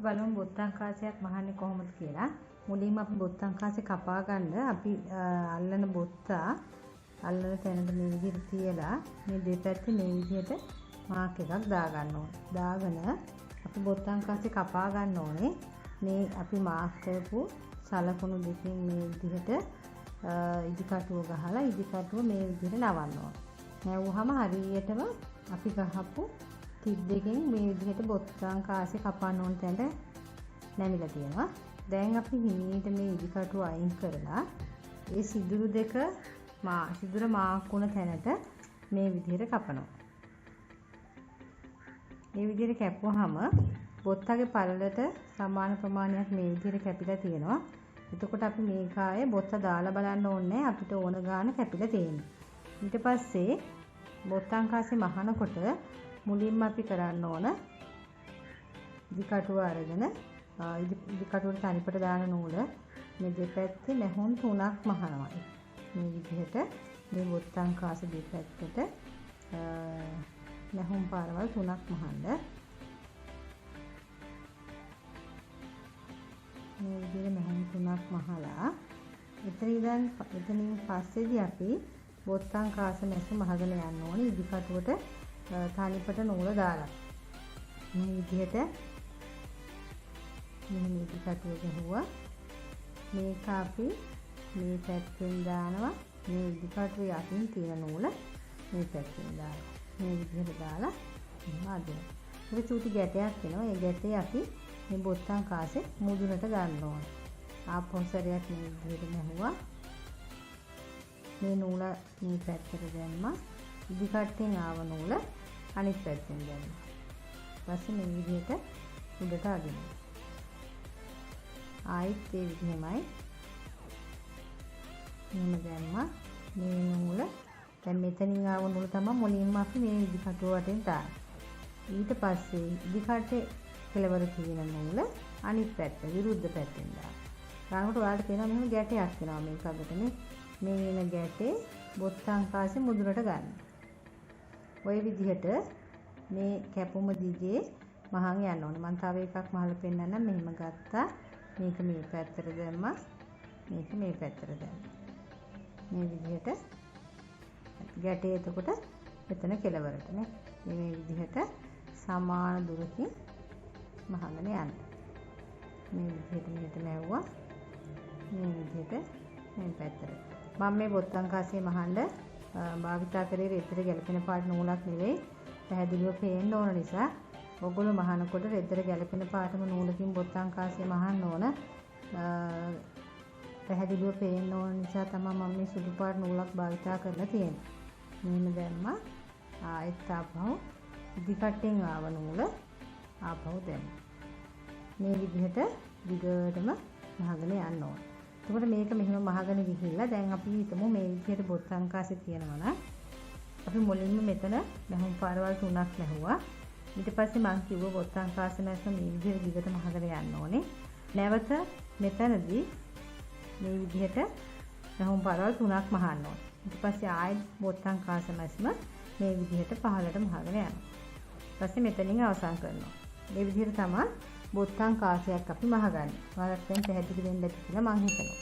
බලමු බොත්තම් කාසියක් මහන්නේ කොහොමද කියලා. මුලින්ම අපි බොත්තම් කාසිය කපා ගන්න අපි අල්ලන බොත්තා අල්ලන තැනට මේ විදිහට තියලා මේ දෙපැත්තේ මේ විදිහට මාක් එකක් දා ගන්න ඕනේ. දාගෙන අපි බොත්තම් කාසිය කපා ගන්න ඕනේ. මේ අපි මාක් කරපු සලකුණු දෙකෙන් මේ විදිහට ඉදි කටුව ගහලා ඉදි කටුව මේ විදිහට නවන්න ඕනේ. නැවුවහම හරියටම අපි ගහපු ටිප් දෙකෙන් මේ විදිහට බොත්තම් කාසිය කපන්න ඕන තැනට නැමිලා තියෙනවා. දැන් අපි හිමීට මේ ඉදි කටුව අයින් කරලා ඒ සිදුරු දෙක සිදුර මාක් වුණ තැනට මේ විදිහට කපනවා. මේ විදිහට කැපුවාම බොත්තගේ පළලට සමාන ප්‍රමාණයක් මේ විදිහට කැපිලා තියෙනවා. එතකොට අපි මේ කායේ බොත්ත දාලා බලන්න ඕනේ අපිට ඕන ගාන කැපිලා තියෙන්නේ. ඊට පස්සේ බොත්තම් කාසිය මහනකොට මුලින්ම අපි කරන්න ඕන ඉදි කටුව අරගෙන ඉදි කටුවට තනිපට දාන නූල මේ දෙපැත්තේ නැහුම් 3ක් මහනවා. මේ විදිහට මේ බොත්තම් කාසිය දෙපැත්තට නැහුම් පාරවල් 3ක් මහන්න. මේ විදිහට නැහුම් 3ක් මහලා එතනින් පස්සේදී අපි බොත්තම් කාසිය මැස්ස මහගෙන යන්න ඕනේ ඉදි කටුවට තනිපට නූල දාලා. මේ විදිහට මෙන්න ඉදි කටුව ගහුවා. මේක අපි මේ පැත්තෙන් දානවා. මේ ඉදි කටුවේ යටින් තියෙන නූල මේ පැත්තෙන් දානවා. මේ විදිහට දාලා අදිනවා. ඒක චූටි ගැටයක් වෙනවා. ඒ ගැටේ අපි මේ බොත්තම් කාසිය මුදුනට ගන්න ඕනේ. ආපොසරයක් මේ විදිහට නැහුවා. මේ නූල මේ පැත්තට දැම්මා. ඉදි කට්ටෙන් ආව නූල අනිත් පැත්තෙන් දැම්මා. ඊපස්සේ මේ විදිහට උඩට අදිනවා. ආයෙත් ඒ විදිහමයි. මෙන්න දැම්මා. මේ නූල දැන් මෙතනින් ආව නූල තමයි මුලින්ම අපි මේ ඉදි කටුව වටෙන් දාන්නේ. ඊට පස්සේ ඉදි කටේ කෙලවර තියෙන නූල අනිත් පැත්ත විරුද්ධ පැත්තෙන් දානවා. ඊළඟට ඔයාලට පේනවා මෙහෙම ගැටයක් වෙනවා මේක අගට මේ වෙන ගැටේ බොත්තම් කාසිය මුදුනට ගන්න. ඔය විදිහට මේ කැපුම දිගේ මහන් යන්න ඕනේ. මම තව එකක් මහලා පෙන්නන්නම්. මෙහෙම ගත්තා. මේක මේ පැත්තට දැම්මා. මේක මේ පැත්තට දැම්මා. මේ විදිහට ගැටේ එතකොට එතන කෙලවරට නේ. මේ විදිහට සමාන දුරකින් මහගෙන යන්න. මේ විදිහට මෙහෙට නැවුවා. මේ විදිහට මේ පැත්තට. මම මේ බොත්තම් කාසිය මහන්න භාවිතා කරේ රෙද්දට ගැලපෙන පාට නූලක් නෙවෙයි. පැහැදිලිව පේන්න ඕන නිසා ඔයගොල්ලෝ මහනකොට රෙද්දට ගැලපෙන පාටම නූලකින් බොත්තම් කාසිය මහන්න ඕන. පැහැදිලිව පේන්න ඕන නිසා තමයි මම මේ සුදු පාට නූලක් භාවිතා කරලා තියෙන්නේ. මෙන්න දැම්මා. ආයෙත් ආපහු ඉදි කට්ටෙන් ආව නූල ආපහු දැම්මා. මේ විදිහට දිගටම මහගෙන යන්න ඕන. එතකොට මේක මෙහෙම මහගෙන ගිහිල්ලා දැන් අපි හිතමු මේ විදිහට බොත්තම් කාසිය තියෙනවා නම් අපි මුලින්ම මෙතන නැහුම් පාරවල් 3ක් නැහුවා. ඊට පස්සේ මම කිව්වා බොත්තම් කාසිය නැස්ස මේ විදිහට දිගට මහගෙන යන්න ඕනේ. නැවත මෙතනදී මේ විදිහට නැහුම් පාරවල් 3ක් මහන්න ඕනේ. ඊට පස්සේ ආයෙත් බොත්තම් කාසිය නැස්ම මේ විදිහට පහළට මහගෙන යනවා. ඊට පස්සේ මෙතනින් අවසන් කරනවා. මේ විදිහට තමයි බොත්තම් කාසියක් අපි මහගන්නේ. ඔයාලට දැන් පැහැදිලි වෙන්න ඇති කියලා මම හිතනවා.